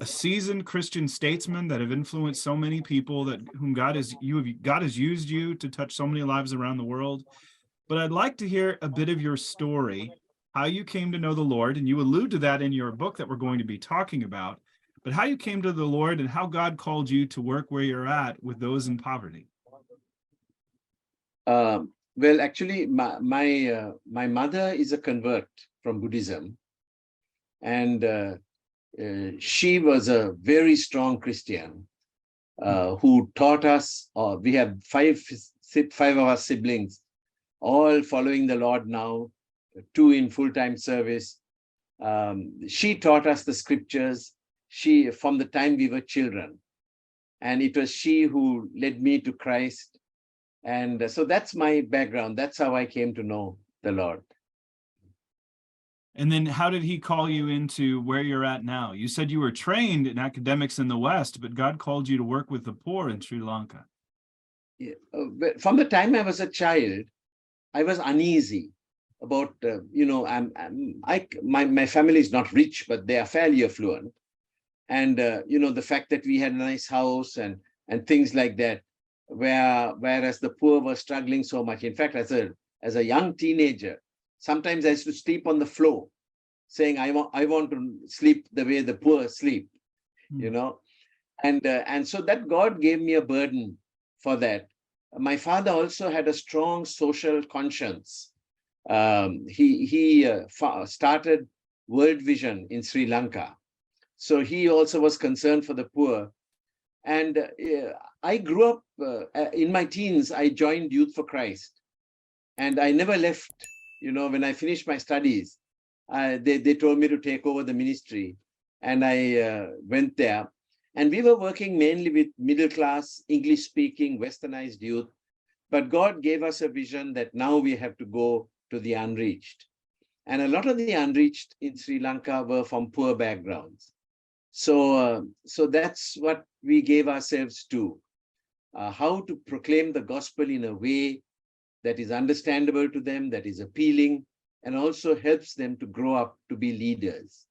a seasoned Christian statesman that have influenced so many people, that whom God has used you to touch so many lives around the world. But I'd like to hear a bit of your story, how you came to know the Lord, and you allude to that in your book that we're going to be talking about, but how you came to the Lord and how God called you to work where you're at with those in poverty. Well, actually, my mother is a convert from Buddhism, and she was a very strong Christian who taught us. We have five of our siblings, all following the Lord now, 2 in full-time service. She taught us the scriptures. She, from the time we were children, and it was she who led me to Christ. And so that's my background. That's how I came to know the Lord. And then how did he call you into where you're at now? You said you were trained in academics in the West, but God called you to work with the poor in Sri Lanka. Yeah. From the time I was a child, I was uneasy about, my family is not rich, but they are fairly affluent. And, the fact that we had a nice house and things like that, whereas the poor were struggling so much. In fact, as a young teenager, sometimes I used to sleep on the floor, saying, I want to sleep the way the poor sleep, And so that God gave me a burden for that. My father also had a strong social conscience. He started World Vision in Sri Lanka. So he also was concerned for the poor. And I grew up, in my teens, I joined Youth for Christ. And I never left. When I finished my studies, they told me to take over the ministry. And I went there. And we were working mainly with middle-class, English-speaking, westernized youth. But God gave us a vision that now we have to go to the unreached. And a lot of the unreached in Sri Lanka were from poor backgrounds. So that's what we gave ourselves to, how to proclaim the gospel in a way that is understandable to them, that is appealing, and also helps them to grow up to be leaders.